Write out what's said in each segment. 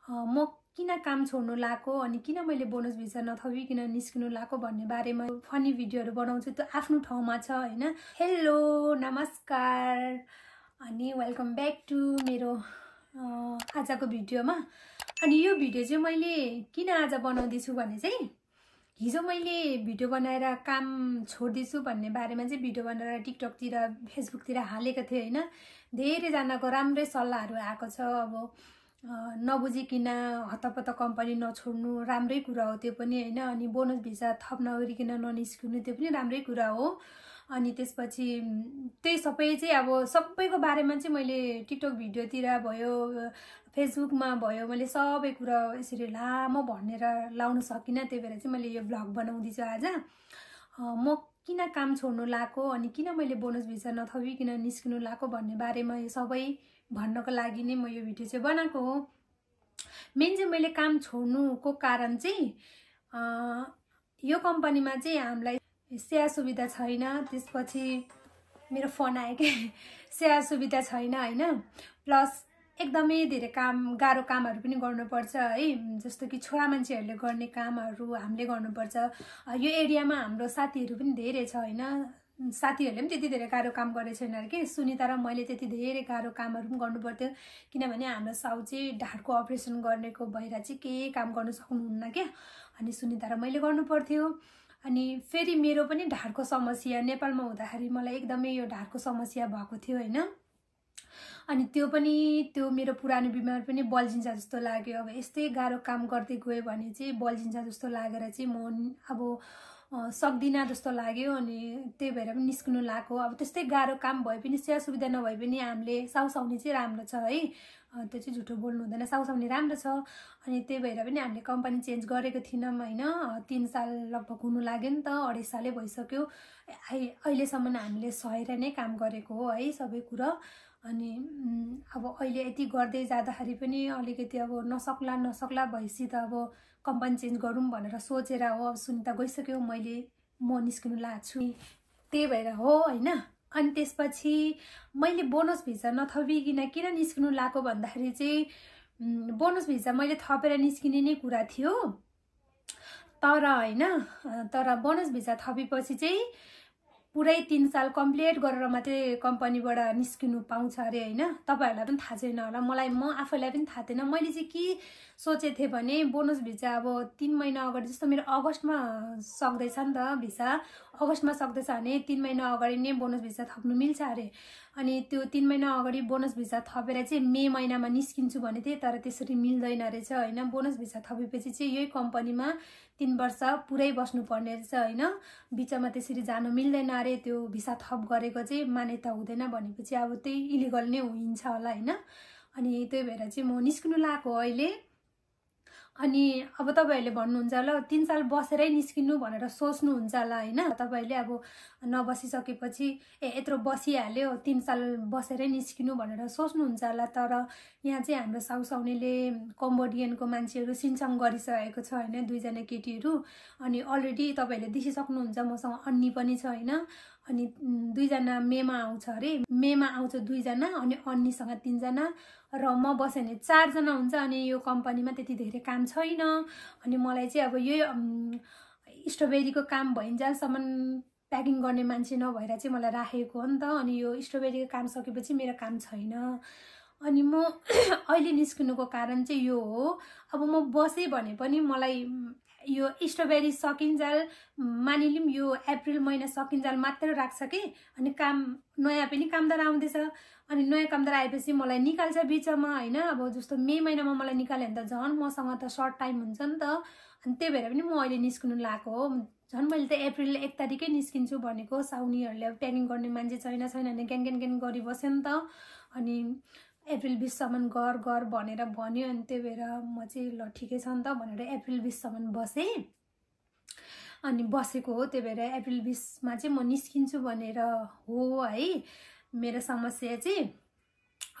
म किन काम छोड्नु लाको अनि किन मैले बोनस भिसा नथपिकन निस्किनु लाको भन्ने बारेमा फनी भिडियोहरू बनाउँछु। त्यो आफ्नो ठाउँमा छ हैन। हेलो नमस्कार अनि वेलकम ब्याक टु मेरो आजको भिडियोमा। अनि यो भिडियो चाहिँ मैले किन आज बनाउँदैछु भने चाहिँ हिजो मैले भिडियो बनाएर काम छोड्दैछु भन्ने बारेमा चाहिँ भिडियो बनाएर टिकटकतिर फेसबुकतिर हालेको थिएँ हैन। धेरै जनाको राम्रै सल्लाहहरू आएको छ। अब नबुझिकिन हतपत कम्पनी नछोड्नु राम्रै कुरा हो त्यो पनि हैन। अनि बोनस भिसा थप नगरिकिन ननिस्किनु त्यो पनि राम्रै कुरा हो। अनि त्यसपछि त्यही सबै चाहिँ अब सबैको बारेमा चाहिँ मैले टिकटक भिडियोतिर भयो फेसबुकमा भयो मैले सबै कुरा यसरी लामो भनेर लाउन सकिनँ। त्यही भएर चाहिँ मैले यो भ्लग बनाउँदैछु आज। म किन काम छोड्नु लाको अनि किन मैले बोनस भिसा नथपिकन निस्किनु लाको भन्ने बारेमा यो सबै भन्नको लागि नै म यो भिडियो चाहिँ बनाएको हो। मेन चाहिँ मैले काम छोड्नुको कारण चाहिँ यो कम्पनीमा चाहिँ हामीलाई सेवा सुविधा छैन। त्यसपछि मेरो फोन आयो के सेवा सुविधा छैन हैन। प्लस एकदमै धेरै गाह्रो कामहरू पनि गर्नुपर्छ है। जस्तो कि छोरा मान्छेहरूले गर्ने कामहरू हामीले गर्नुपर्छ। यो एरियामा हाम्रो साथीहरू पनि धेरै छ हैन। साथीहरूले पनि त्यति धेरै गाह्रो काम गरेको छैन अरे कि। सुनिता र मैले त्यति धेरै गाह्रो कामहरू पनि गर्नु पर्थ्यो किनभने हाम्रो साउ चाहिँ ढाडको अपरेसन गर्नेको भएर चाहिँ केही काम गर्न सक्नुहुन्न क्या। अनि सुनिता र मैले गर्नु पर्थ्यो। अनि फेरि मेरो पनि ढाडको समस्या नेपालमा हुँदाखेरि मलाई एकदमै यो ढाडको समस्या भएको थियो हैन। अनि त्यो मेरो पुरानो बिमार पनि बल्झिन्छ जस्तो लाग्यो। अब यस्तै गाह्रो काम गर्दै गयो भने चाहिँ बल्झिन्छ जस्तो लागेर चाहिँ म अब सक्दिनँ जस्तो लाग्यो। अनि त्यही भएर पनि निस्किनु लाको। अब त्यस्तै गाह्रो काम भए पनि सेवा सुविधा नभए पनि हामीले साउसाउने चाहिँ राम्रो छ है। त्यो चाहिँ झुटो बोल्नु हुँदैन। साउसाउने राम्रो छ। अनि त्यही भएर पनि हामीले कम्पनी चेन्ज गरेको थिएनौँ हैन। 3 साल लगभग हुनु लाग्यो नि त। 2.5 सालै भइसक्यो। अहिलेसम्म हामीले सहेर नै काम गरेको हो है सबै कुरा। अनि अब अहिले यति गर्दै जाँदाखेरि पनि अलिकति अब नसक्ला भएपछि त अब कम्पनी चेन्ज गरौँ भनेर सोचेर हो। अब सुनिता गइसक्यो म निस्किनु लाग्छु त्यही भएर हो हैन। अनि त्यसपछि मैले बोनस भिसा नथपिकन किन निस्किनु लाको भन्दाखेरि चाहिँ बोनस भिसा मैले थपेर निस्किने नै कुरा थियो। तर हैन तर बोनस भिसा थपेपछि चाहिँ पुरै 3 साल कम्प्लिट गरेर मात्रै कम्पनीबाट निस्किनु पाउँछ अरे हैन। तपाईहरुलाई पनि थाहा छैन होला। म आफैलाई पनि थाहा थिएन। मैले चाहिँ के सोचेको थिएँ भने बोनस भिसा अब 3 महिना अगाडि जस्तो मेरो अगस्तमा सक्दैछ नि त भिसा। अगस्तमा सक्दैछ भने 3 महिना अगाडि नै बोनस भिसा थप्नु मिल्छ अरे। अनि त्यो 3 महिना अगाडि बोनस भिसा थपेर चाहिँ मे महिनामा निस्किन्छु भने थिएँ। तर त्यसरी मिल्दैन रहेछ हैन। बोनस भिसा थपेपछि चाहिँ यही कम्पनीमा 3 वर्ष पुरै बस्नु पर्ने रहेछ हैन। बिचमा त्यसरी जानु मिल्दैन अरे। त्यो भिसा थप गरेको चाहिँ मान्यता हुँदैन भनेपछि अब त्यही इलिगल नै हुन्छ होला हैन। अनि त्यही भएर चाहिँ म निस्किनु लाको अहिले। अनि अब तपाईहरुले भन्नुहुन्छ होला 3 साल बसेरै निस्किनु भनेर सोच्नुहुन्छ होला हैन। तपाईहरुले अब नबसिसकेपछि यत्रो बसिहाल्यो 3 साल बसेरै निस्किनु भनेर सोच्नुहुन्छ होला। तर यहाँ चाहिँ हाम्रो साउसाउनेले कम्बोडियनको मान्छेहरू सिन्चङ गरिसकेको छ हैन 2 जना केटीहरू। अनि अलरेडी तपाईहरुले देखिसक्नुहुन्छ मसँग अन्नी पनि छ हैन। अनि 2 जना मेमा आउँछ अरे। मेमा आउँछ 2 जना अनि अन्नीसँग 3 जना र म बस्यो भने 4 जना हुन्छ। अनि यो कम्पनीमा त्यति धेरै काम छैन। अनि मलाई चाहिँ अब यो स्ट्रबेरीको काम भइन्जेलसम्म प्याकिङ गर्ने मान्छे नभएर चाहिँ मलाई राखेको हो नि त। अनि यो स्ट्रबेरीको काम सकेपछि मेरो काम छैन। अनि म अहिले निस्किनुको कारण चाहिँ यो हो। अब म बसे भने पनि मलाई यो स्ट्रबेरी सकिन्जाल मानिलिम यो अप्रिल महिना सकिन्जाल मात्र राख्छ कि। अनि काम नयाँ पनि कामदार आउँदैछ। अनि नयाँ कामदार आएपछि मलाई निकाल्छ बिचमा हैन। अब जस्तो मे महिनामा मलाई निकाल्यो भने त झन् मसँग त सर्ट टाइम हुन्छ नि त। अनि त्यही भएर पनि म अहिले निस्किनु लाको हो। झन् मैले त अप्रिल 1 तारिकै निस्किन्छु भनेको। साउनीहरूले अब प्याकिङ गर्ने मान्छे छैन भने ग्यान गरिबस्यो नि त। अनि अप्रिल 20 सम्म गर भनेर भन्यो। अनि त्यही भएर म चाहिँ ल ठिकै छ नि त भनेर अप्रिल 20 सम्म बसेँ। अनि बसेको हो। त्यही भएर अप्रिल 20 मा चाहिँ म निस्किन्छु भनेर हो है मेरो समस्या चाहिँ।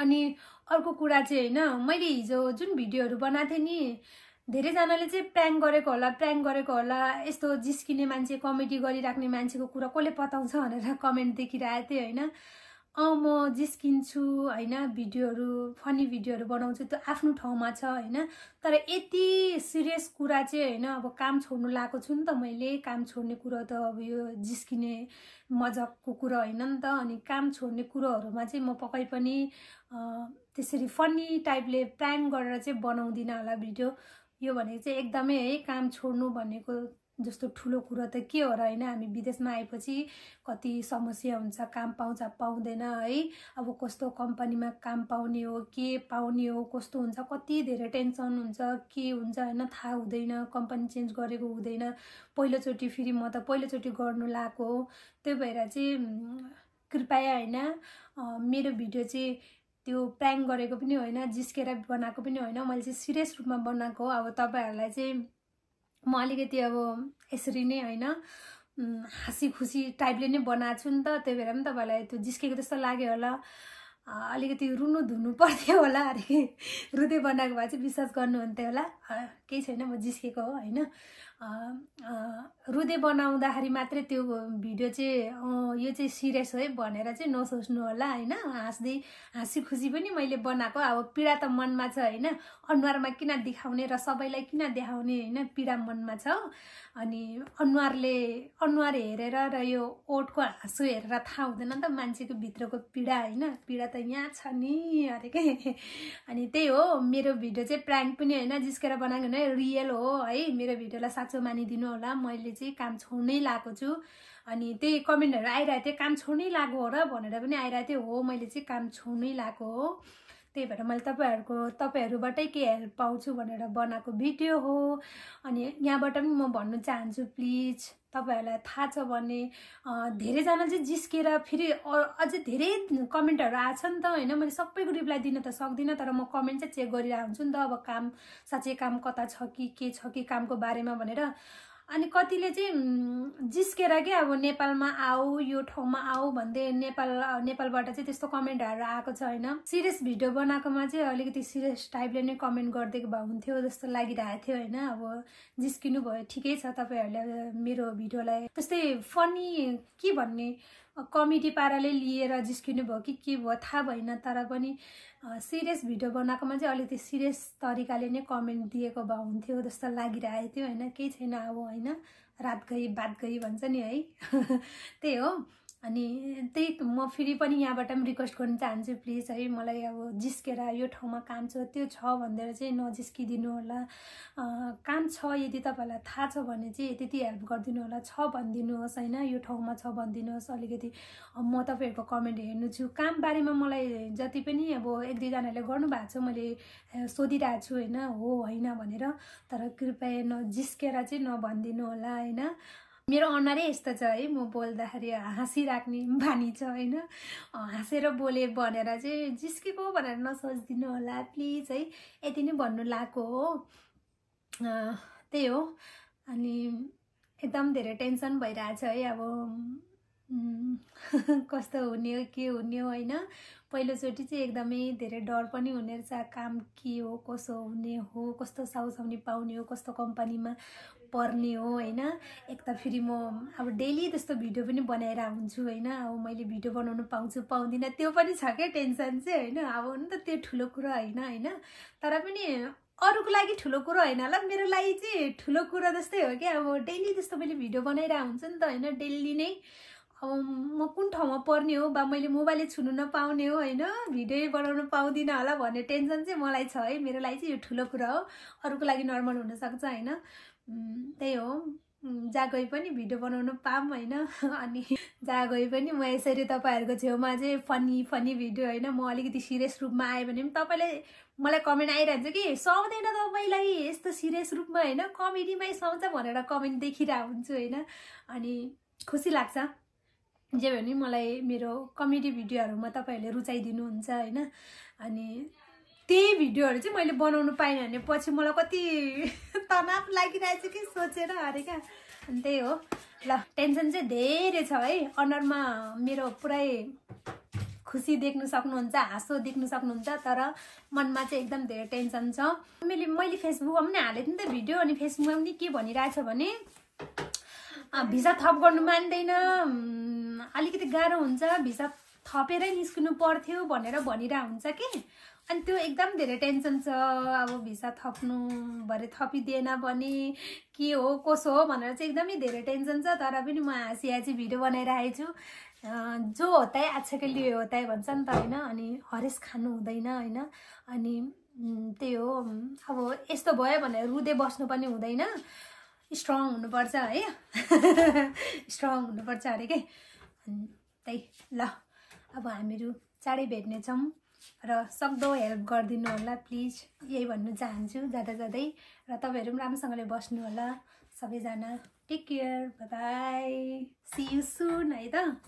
अनि अर्को कुरा चाहिँ हैन मैले हिजो जुन भिडियोहरू बनाएको थिएँ नि धेरैजनाले चाहिँ प्र्याङ्क गरेको होला यस्तो जिस्किने मान्छे कमेडी गरिराख्ने मान्छेको कुरा कसले पताउँछ भनेर कमेन्ट देखिरहेको थिएँ हैन। म जिस्किन्छु होइन, भिडियोहरू फनी भिडियोहरू बनाउँछु त्यो आफ्नो ठाउँमा छ होइन, तर यति सिरियस कुरा चाहिँ होइन, अब काम छोड्नु लागेको छु नि त मैले। काम छोड्ने कुरो त अब यो जिस्किने मजाकको कुरो होइन नि त। अनि काम छोड्ने कुरोहरूमा चाहिँ म पक्कै पनि त्यसरी फनी टाइपले प्र्याङ्क गरेर चाहिँ बनाउँदिनँ होला भिडियो। यो भनेको चाहिँ एकदमै है, काम छोड्नु भनेको जस्तो ठुलो कुरो त के हो र होइन। हामी विदेशमा आएपछि कति समस्या हुन्छ, काम पाउँछ पाउँदैन है, अब कस्तो कम्पनीमा काम पाउने हो, के पाउने हो, कस्तो हुन्छ, कति धेरै टेन्सन हुन्छ, के हुन्छ होइन, थाहा हुँदैन। कम्पनी चेन्ज गरेको हुँदैन, पहिलोचोटि फेरि म त पहिलोचोटि गर्नु लागेको हो। त्यही भएर चाहिँ कृपया होइन, मेरो भिडियो चाहिँ त्यो प्र्याङ्क गरेको पनि होइन, जिस्केर बनाएको पनि होइन, मैले चाहिँ सिरियस रूपमा बनाएको हो। अब तपाईँहरूलाई चाहिँ म अलिकति अब यसरी नै होइन हाँसी खुसी टाइपले नै बनाएको छु नि त, त्यही भएर पनि तपाईँलाई त्यो जिस्केको जस्तो लाग्यो होला, अलिकति रुनु धुनु पर्थ्यो होला। अरे रुँदै बनाएको भए चाहिँ विश्वास गर्नुहुन्थ्यो होला। केही छैन, म जिस्केको हो होइन। रुँदै बनाउँदाखेरि मात्रै त्यो भिडियो चाहिँ यो चाहिँ सिरियस है भनेर चाहिँ नसोच्नु होला होइन। हाँसी खुसी पनि मैले बनाएको, अब पीडा त मनमा छ होइन, अनुहारमा किन देखाउने र सबैलाई किन देखाउने होइन, पीडा मनमा छ। अनि अनुहार हेरेर र यो ओठको हाँसो हेरेर थाहा हुँदैन नि त मान्छेको भित्रको पीडा होइन, पीडा त यहाँ छ नि अरे के। अनि त्यही हो, मेरो भिडियो चाहिँ प्र्याङ्क पनि होइन, जिस्केर बनाएको होइन, रियल हो है। मेरो भिडियोलाई साँचो मानिदिनु होला, मैले चाहिँ काम छोड्नै लागेको छु। अनि त्यही कमेन्टहरू आइरहेको थियो, काम छोड्नै लागेको हो र भनेर पनि आइरहेको थियो। हो, मैले चाहिँ काम छोड्नै लागेको हो, त्यही भएर मैले तपाईँहरूबाटै के हेल्प पाउँछु भनेर बनाएको भिडियो हो। अनि यहाँबाट पनि म भन्नु चाहन्छु, प्लिज तपाईँहरूलाई थाहा छ भने धेरैजना चाहिँ जिस्केर फेरि अझै धेरै कमेन्टहरू आएको छ नि त होइन। मैले सबैको रिप्लाई दिन त सक्दिनँ, तर म कमेन्ट चाहिँ चेक गरिरहेको हुन्छु नि त। अब काम साँच्चै काम कता छ कि के छ कि कामको बारेमा भनेर। अनि कतिले चाहिँ जिस्केर क्या अब नेपालमा आऊ, यो ठाउँमा आऊ भन्दै नेपालबाट चाहिँ त्यस्तो कमेन्टहरू आएको छ होइन। सिरियस भिडियो बनाएकोमा चाहिँ अलिकति सिरियस टाइपले नै कमेन्ट गरिदिएको भए हुन्थ्यो जस्तो लागिरहेको थियो होइन। अब जिस्किनु भयो ठिकै छ, तपाईँहरूले मेरो भिडियोलाई त्यस्तै फनी के भन्ने कमेडी पाराले लिएर जिस्किनु भयो कि के भयो थाहा भएन, तर पनि सिरियस भिडियो बनाएकोमा चाहिँ अलिकति सिरियस तरिकाले नै कमेन्ट दिएको भए हुन्थ्यो जस्तो लागिरहेको थियो होइन। केही छैन अब होइन, रात गई बात गई भन्छ नि है। त्यही हो। अनि त्यही म फेरि पनि यहाँबाट पनि रिक्वेस्ट गर्न चाहन्छु, प्लिज है, मलाई अब जिस्केर यो ठाउँमा काम छ त्यो छ भनेर चाहिँ नजिस्किदिनु होला। काम छ यदि तपाईँलाई थाहा छ भने चाहिँ त्यति हेल्प गरिदिनु होला, छ भनिदिनुहोस् होइन, यो ठाउँमा छ भनिदिनुहोस्। अलिकति म तपाईँहरूको कमेन्ट हेर्नु छु, काम बारेमा मलाई जति पनि अब एक दुईजनाले गर्नुभएको छ, मैले सोधिरहेको छु होइन, हो होइन भनेर। तर कृपया नजिस्केर चाहिँ नभनिदिनु होला होइन। मेरो अनुहारै यस्तो छ है, म बोल्दाखेरि हाँसिराख्ने बानी छ होइन, हाँसेर बोले भनेर चाहिँ जिस्केको भनेर नसोचिदिनु होला प्लिज है, यति नै भन्नु लागेको हो। त्यही हो। अनि एकदम धेरै टेन्सन भइरहेछ है, अब कस्तो हुने हो के हुने हो होइन। पहिलोचोटि चाहिँ एकदमै धेरै डर पनि हुने रहेछ, काम के हो कसो हुने हो, कस्तो साउसाउनी पाउने हो, कस्तो कम्पनीमा पर्ने हो होइन। एक त फेरि म अब डेली त्यस्तो भिडियो पनि बनाएर हुन्छु होइन, अब मैले भिडियो बनाउनु पाउँछु पाउँदिनँ त्यो पनि छ क्या टेन्सन चाहिँ होइन। अब हुन त त्यो ठुलो कुरा होइन, तर पनि अरूको लागि ठुलो कुरो होइन होला, मेरो लागि चाहिँ ठुलो कुरा जस्तै हो क्या। अब डेली त्यस्तो मैले भिडियो बनाइरहेको हुन्छु नि त होइन, डेली नै। अब म कुन ठाउँमा पर्ने हो, बा मैले मोबाइलै छुनु नपाउने हो होइन, भिडियो बनाउनु पाउँदिनँ होला भन्ने टेन्सन चाहिँ मलाई छ है। मेरो लागि चाहिँ यो ठुलो कुरा हो, अरूको लागि नर्मल हुनसक्छ होइन। त्यही हो, जहाँ गए पनि भिडियो बनाउनु पाऊँ होइन। अनि जहाँ गए पनि म यसरी तपाईँहरूको छेउमा चाहिँ फनी भिडियो होइन, म अलिकति सिरियस रूपमा आयो भने पनि तपाईँले मलाई कमेन्ट आइरहन्छ कि सुहाउँदैन तपाईँलाई यस्तो सिरियस रूपमा होइन, कमेडीमै सुहाउँछ भनेर कमेन्ट देखिरहेको हुन्छु होइन। अनि खुसी लाग्छ जे भने मलाई मेरो कमेडी भिडियोहरूमा तपाईँहरूले रुचाइदिनुहुन्छ होइन। अनि त्यही भिडियोहरू चाहिँ मैले बनाउनु पाइनँ भने पछि मलाई कति तनाव लागिरहेछ कि सोचेर अरे क्या। अनि त्यही हो ल, टेन्सन चाहिँ धेरै छ है, अनुहारमा मेरो पुरै खुसी देख्नु सक्नुहुन्छ, हाँसो देख्नु सक्नुहुन्छ, तर मनमा चाहिँ एकदम धेरै टेन्सन छ। मैले फेसबुकमा पनि हालेको थिएँ नि त भिडियो, अनि फेसबुकमा पनि के भनिरहेछ भने भिसा थप गर्नु मान्दैन, अलिकति गाह्रो हुन्छ भिसा थपेरै निस्किनु पर्थ्यो भनेर भनिरहेको हुन्छ कि। अनि त्यो एकदम धेरै टेन्सन छ। अब भिसा थप्नु भरे थपिदिएन भने के हो कसो हो भनेर चाहिँ एकदमै धेरै टेन्सन छ। तर पनि म हाँसी भिडियो बनाइरहेको छु। जो होता है अच्छा के लिए होता है भन्छ नि त होइन। अनि हरेस खानु हुँदैन होइन। अनि त्यही हो, अब यस्तो भयो भनेर रुँदै बस्नु पनि हुँदैन, स्ट्रङ हुनुपर्छ है। स्ट्रङ हुनुपर्छ अरे के। त्यही ल, अब हामीहरू चाँडै भेट्नेछौँ र सक्दो हेल्प गरिदिनु होला प्लिज, यही भन्नु चाहन्छु जाँदा जाँदै। र तपाईँहरू पनि राम्रोसँगले बस्नु होला सबैजना। Take care, bye bye, see you soon है त।